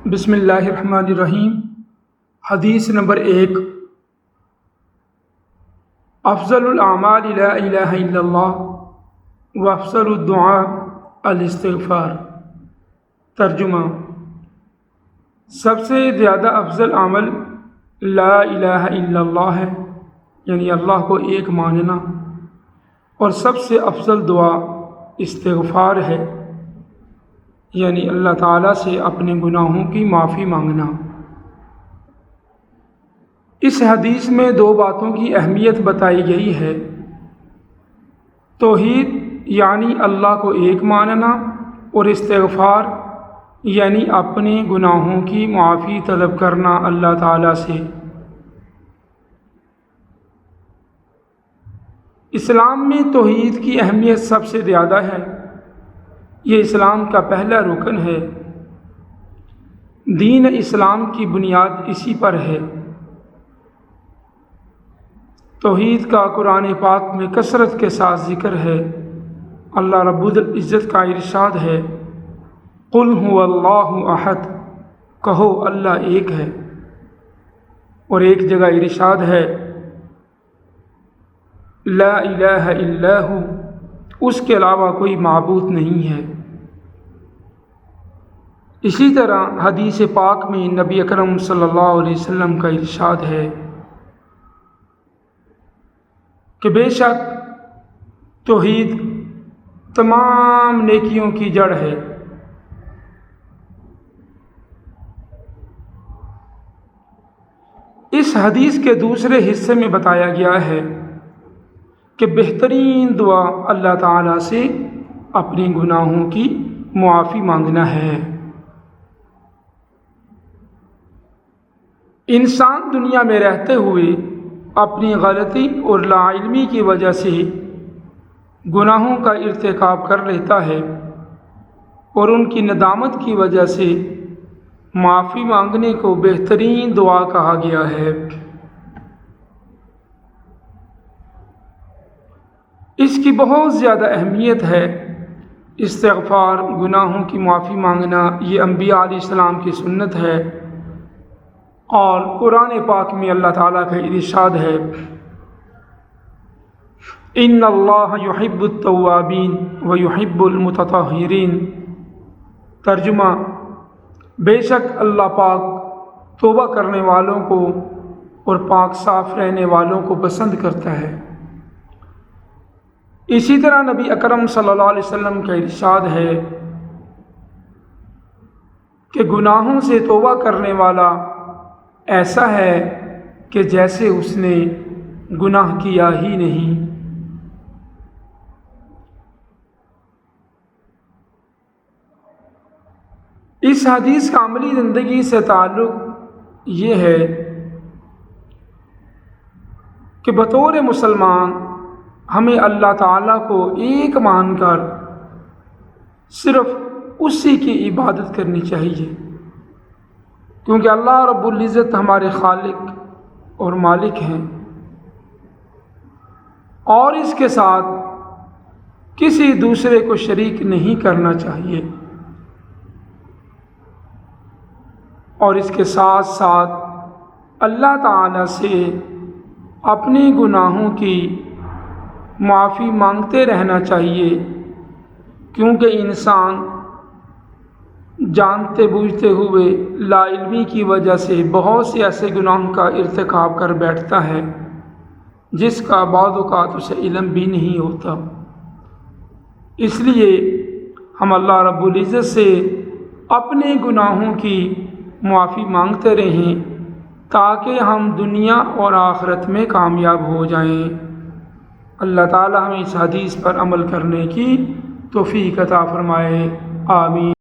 بسم اللہ الرحمن الرحیم۔ حدیث نمبر 1، افضل الاعمال لا الہ الا اللہ وافضل الدعاء الاستغفار۔ ترجمہ: سب سے زیادہ افضل عمل لا الہ الا اللہ ہے، یعنی اللہ کو ایک ماننا، اور سب سے افضل دعا استغفار ہے، یعنی اللہ تعالیٰ سے اپنے گناہوں کی معافی مانگنا۔ اس حدیث میں 2 باتوں کی اہمیت بتائی گئی ہے: توحید یعنی اللہ کو ایک ماننا، اور استغفار یعنی اپنے گناہوں کی معافی طلب کرنا اللہ تعالیٰ سے۔ اسلام میں توحید کی اہمیت سب سے زیادہ ہے، یہ اسلام کا پہلا رکن ہے۔ دین اسلام کی بنیاد اسی پر ہے۔ توحید کا قرآن پاک میں کثرت کے ساتھ ذکر ہے۔ اللہ رب العزت کا ارشاد ہے: قل هو اللہ احد، کہو اللہ ایک ہے۔ اور ایک جگہ ارشاد ہے: لا الہ الا ہو، اس کے علاوہ کوئی معبود نہیں ہے۔ اسی طرح حدیث پاک میں نبی اکرم صلی اللہ علیہ وسلم کا ارشاد ہے کہ بے شک توحید تمام نیکیوں کی جڑ ہے۔ اس حدیث کے دوسرے حصے میں بتایا گیا ہے کہ بہترین دعا اللہ تعالیٰ سے اپنے گناہوں کی معافی مانگنا ہے۔ انسان دنیا میں رہتے ہوئے اپنی غلطی اور لا علمی کی وجہ سے گناہوں کا ارتکاب کر لیتا ہے، اور ان کی ندامت کی وجہ سے معافی مانگنے کو بہترین دعا کہا گیا ہے۔ اس کی بہت زیادہ اہمیت ہے۔ استغفار، گناہوں کی معافی مانگنا، یہ انبیاء علیہ السلام کی سنت ہے، اور قرآن پاک میں اللہ تعالیٰ کا ارشاد ہے: ان اللہ یحب التوابین ویحب المتطہرین۔ ترجمہ: بے شک اللہ پاک توبہ کرنے والوں کو اور پاک صاف رہنے والوں کو پسند کرتا ہے۔ اسی طرح نبی اکرم صلی اللہ علیہ وسلم کا ارشاد ہے کہ گناہوں سے توبہ کرنے والا ایسا ہے کہ جیسے اس نے گناہ کیا ہی نہیں۔ اس حدیث کا عملی زندگی سے تعلق یہ ہے کہ بطور مسلمان ہمیں اللہ تعالیٰ کو ایک مان کر صرف اسی کی عبادت کرنی چاہیے، کیونکہ اللہ رب العزت ہمارے خالق اور مالک ہیں، اور اس کے ساتھ کسی دوسرے کو شریک نہیں کرنا چاہیے، اور اس کے ساتھ ساتھ اللہ تعالیٰ سے اپنے گناہوں کی معافی مانگتے رہنا چاہیے، کیونکہ انسان جانتے بوجھتے ہوئے لا علمی کی وجہ سے بہت سے ایسے گناہوں کا ارتکاب کر بیٹھتا ہے جس کا بعض اوقات اسے علم بھی نہیں ہوتا۔ اس لیے ہم اللہ رب العزت سے اپنے گناہوں کی معافی مانگتے رہیں تاکہ ہم دنیا اور آخرت میں کامیاب ہو جائیں۔ اللہ تعالی ہمیں اس حدیث پر عمل کرنے کی توفیق عطا فرمائے۔ آمین۔